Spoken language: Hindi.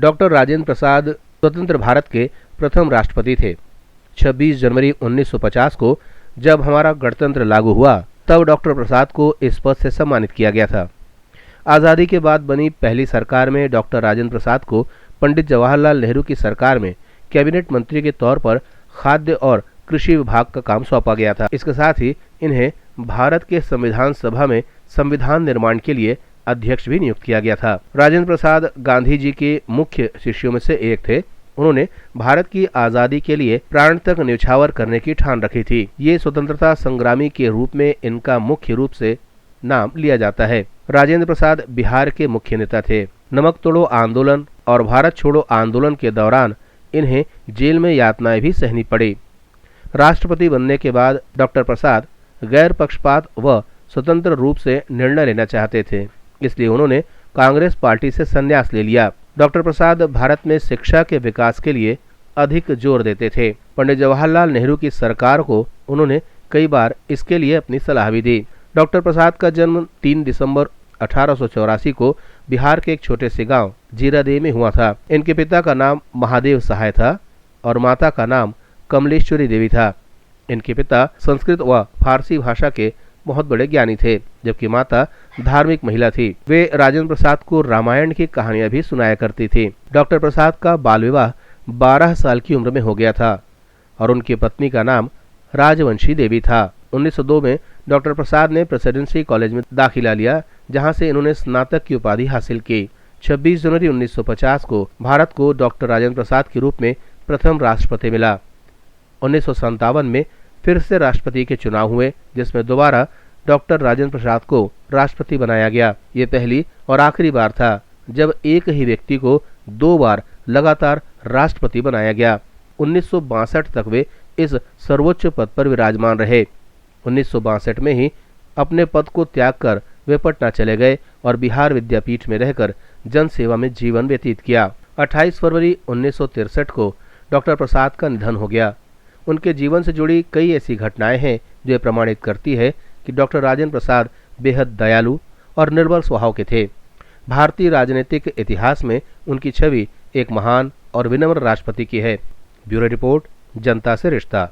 डॉक्टर राजेंद्र प्रसाद स्वतंत्र भारत के प्रथम राष्ट्रपति थे। 26 जनवरी 1950 को जब हमारा गणतंत्र लागू हुआ तब डॉक्टर प्रसाद को इस पद से सम्मानित किया गया था। आज़ादी के बाद बनी पहली सरकार में डॉक्टर राजेंद्र प्रसाद को पंडित जवाहरलाल नेहरू की सरकार में कैबिनेट मंत्री के तौर पर खाद्य और कृषि विभाग का काम सौंपा गया था। इसके साथ ही इन्हें भारत के संविधान सभा में संविधान निर्माण के लिए अध्यक्ष भी नियुक्त किया गया था। राजेंद्र प्रसाद गांधी जी के मुख्य शिष्यों में से एक थे। उन्होंने भारत की आज़ादी के लिए प्राण तक न्यौछावर करने की ठान रखी थी। ये स्वतंत्रता संग्रामी के रूप में इनका मुख्य रूप से नाम लिया जाता है। राजेंद्र प्रसाद बिहार के मुख्य नेता थे। नमक तोड़ो आंदोलन और भारत छोड़ो आंदोलन के दौरान इन्हें जेल में यातनाएं भी सहनी पड़ी। राष्ट्रपति बनने के बाद डॉक्टर प्रसाद गैर पक्षपात व स्वतंत्र रूप से निर्णय लेना चाहते थे, इसलिए उन्होंने कांग्रेस पार्टी से संन्यास ले लिया। डॉक्टर प्रसाद भारत में शिक्षा के विकास के लिए अधिक जोर देते थे। पंडित जवाहरलाल नेहरू की सरकार को उन्होंने कई बार इसके लिए अपनी सलाह भी दी। डॉक्टर प्रसाद का जन्म 3 दिसंबर 1884 को बिहार के एक छोटे से गांव जीरादेई में हुआ था। इनके पिता का नाम महादेव सहाय था और माता का नाम कमलेश्वरी देवी था। इनके पिता संस्कृत व फारसी भाषा के बहुत बड़े ज्ञानी थे, जबकि माता धार्मिक महिला थी। वे राजेंद्र प्रसाद को रामायण की कहानियां भी सुनाया करती थी। डॉक्टर प्रसाद का बाल विवाह 12 साल की उम्र में हो गया था और उनकी पत्नी का नाम राजवंशी देवी था। 1902 में डॉक्टर प्रसाद ने प्रेसिडेंसी कॉलेज में दाखिला लिया, जहां से इन्होंने स्नातक की उपाधि हासिल की। 26 जनवरी 1950 को भारत को डॉक्टर राजेंद्र प्रसाद के रूप में प्रथम राष्ट्रपति मिला। 1957 में फिर से राष्ट्रपति के चुनाव हुए, जिसमें दोबारा डॉक्टर राजेंद्र प्रसाद को राष्ट्रपति बनाया गया। ये पहली और आखिरी बार था जब एक ही व्यक्ति को 2 बार लगातार राष्ट्रपति बनाया गया। 1962 तक वे इस सर्वोच्च पद पर विराजमान रहे। 1962 में ही अपने पद को त्याग कर वे पटना चले गए और बिहार विद्यापीठ में रहकर जन सेवा में जीवन व्यतीत किया। 28 फरवरी 1963 को डॉक्टर प्रसाद का निधन हो गया। उनके जीवन से जुड़ी कई ऐसी घटनाएं हैं जो प्रमाणित करती है कि डॉक्टर राजेंद्र प्रसाद बेहद दयालु और निर्मल स्वभाव के थे। भारतीय राजनीतिक इतिहास में उनकी छवि एक महान और विनम्र राष्ट्रपति की है। ब्यूरो रिपोर्ट, जनता से रिश्ता।